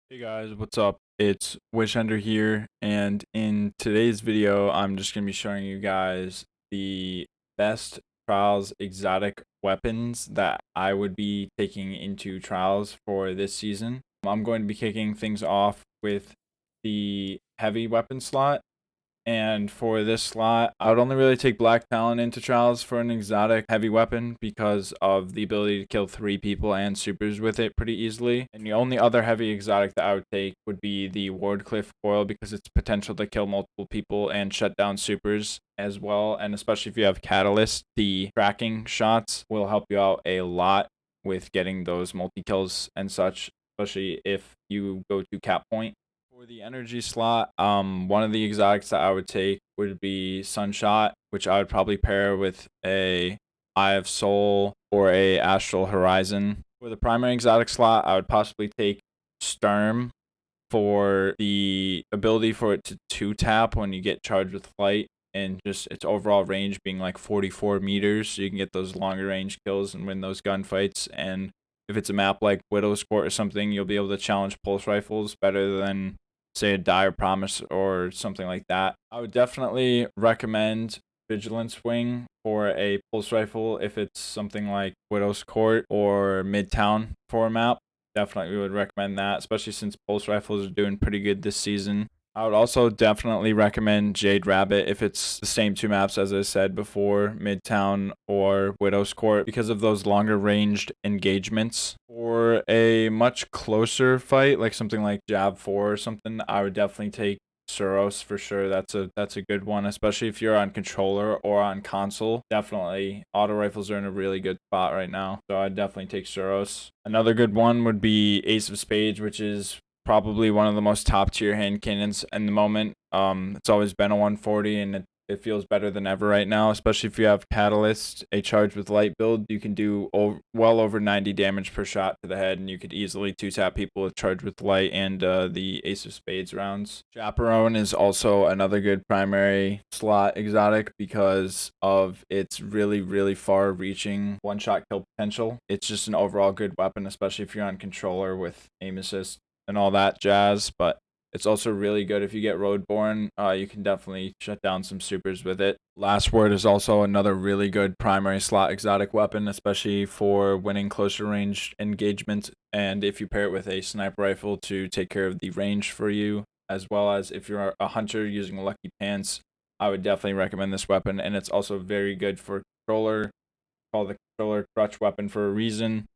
Hey guys, what's up? It's Wishender here, and in today's video, I'm just going to be showing you guys the best trials exotic weapons that I would be taking into trials for this season. I'm going to be kicking things off with the heavy weapon slot. And for this slot, I would only really take Black Talon into trials for an exotic heavy weapon because of the ability to kill 3 people and supers with it pretty easily. And the only other heavy exotic that I would take would be the Wardcliff Coil because its potential to kill multiple people and shut down supers as well. And especially if you have Catalyst, the tracking shots will help you out a lot with getting those multi-kills and such, especially if you go to cap point. For the energy slot, one of the exotics that I would take would be Sunshot, which I would probably pair with a Eye of Soul or a Astral Horizon. For the primary exotic slot, I would possibly take Sturm for the ability for it to 2-tap when you get charged with flight, and just its overall range being like 44 meters, so you can get those longer range kills and win those gunfights. And if it's a map like Widow's Court or something, you'll be able to challenge pulse rifles better than say a Dire Promise or something like that. I would definitely recommend Vigilance Wing for a pulse rifle if it's something like Widow's Court or Midtown for a map. Definitely would recommend that, especially since pulse rifles are doing pretty good this season. I would also definitely recommend Jade Rabbit if it's the same 2 maps as I said before, Midtown or Widow's Court, because of those longer ranged engagements. For a much closer fight, like something like Jab 4 or something, I would definitely take Suros for sure. That's a good one, especially if you're on controller or on console. Definitely auto rifles are in a really good spot right now, so I'd definitely take Suros. Another good one would be Ace of Spades, which is probably one of the most top tier hand cannons in the moment. It's always been a 140, and it feels better than ever right now, especially if you have Catalyst, a charge with light build. You can do well over 90 damage per shot to the head, and you could easily 2-tap people with charge with light and the Ace of Spades rounds. Chaperone is also another good primary slot exotic because of its really far reaching one-shot kill potential. It's just an overall good weapon, especially if you're on controller with aim assist and all that jazz. But it's also really good if you get Roadborne. You can definitely shut down some supers with it. Last Word is also another really good primary slot exotic weapon, especially for winning closer range engagement, and if you pair it with a sniper rifle to take care of the range for you, as well as if you're a hunter using Lucky Pants, I would definitely recommend this weapon. And it's also very good for controller, called the controller crutch weapon for a reason,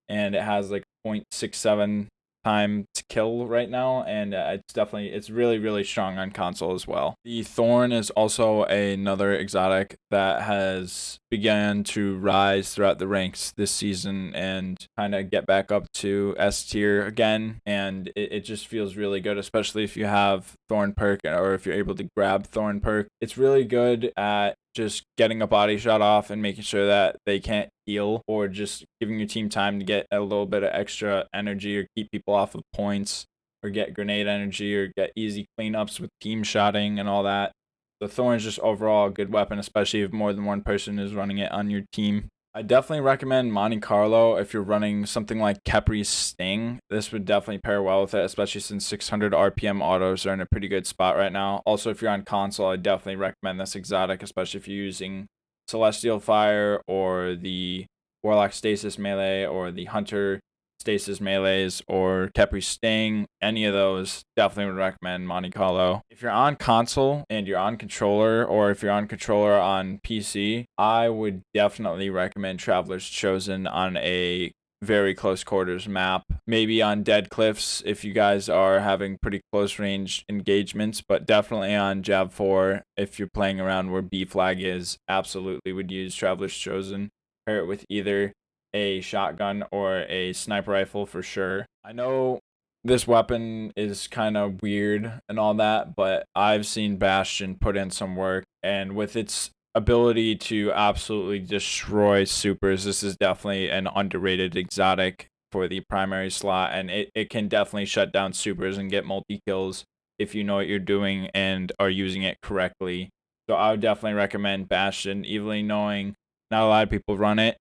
and it has like 0.67 time to kill right now, and it's really strong on console as well. The Thorn is also another exotic that has began to rise throughout the ranks this season and kind of get back up to S tier again, and it just feels really good, especially if you have Thorn perk or if you're able to grab Thorn perk. It's really good at just getting a body shot off and making sure that they can't heal, or just giving your team time to get a little bit of extra energy or keep people off of points or get grenade energy or get easy cleanups with team shotting and all that. The Thorn is just overall a good weapon, especially if more than one person is running it on your team. I definitely recommend Monte Carlo if you're running something like Capri's Sting. This would definitely pair well with it, especially since 600 RPM autos are in a pretty good spot right now. Also, if you're on console, I definitely recommend this exotic, especially if you're using Celestial Fire or the Warlock Stasis melee or the Hunter Stasis melees or Capri Sting. Any of those, definitely would recommend Monte Carlo. If you're on console and you're on controller, or if you're on controller on PC, I would definitely recommend Traveler's Chosen on a very close quarters map, maybe on Dead Cliffs if you guys are having pretty close range engagements, but definitely on Jab 4 if you're playing around where B flag is. Absolutely would use Traveler's Chosen. Pair it with either a shotgun or a sniper rifle for sure. I know this weapon is kind of weird and all that, but I've seen Bastion put in some work, and with its ability to absolutely destroy supers, this is definitely an underrated exotic for the primary slot, and it can definitely shut down supers and get multi-kills if you know what you're doing and are using it correctly. So I would definitely recommend Bastion, even knowing not a lot of people run it.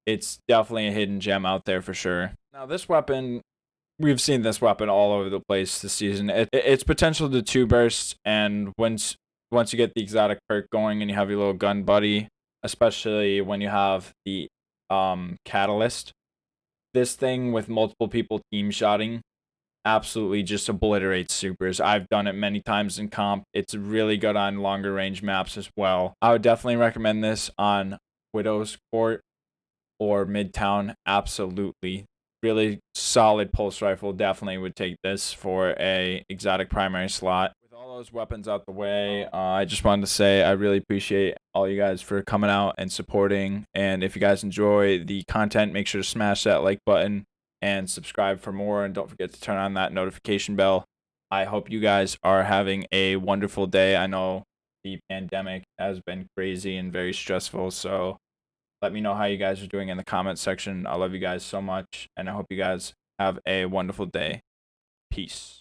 It's definitely a hidden gem out there for sure. Now, this weapon we've seen this weapon all over the place this season. Its potential to 2 burst, and once you get the exotic perk going and you have your little gun buddy, especially when you have the catalyst, this thing with multiple people team shotting absolutely just obliterates supers. I've done it many times in comp. It's really good on longer range maps as well. I would definitely recommend this on Widow's Court or Midtown. Absolutely. Really solid pulse rifle. Definitely would take this for a exotic primary slot. With all those weapons out the way, I just wanted to say I really appreciate all you guys for coming out and supporting. And if you guys enjoy the content, make sure to smash that like button and subscribe for more. And don't forget to turn on that notification bell. I hope you guys are having a wonderful day. I know the pandemic has been crazy and very stressful, so let me know how you guys are doing in the comments section. I love you guys so much, and I hope you guys have a wonderful day. Peace.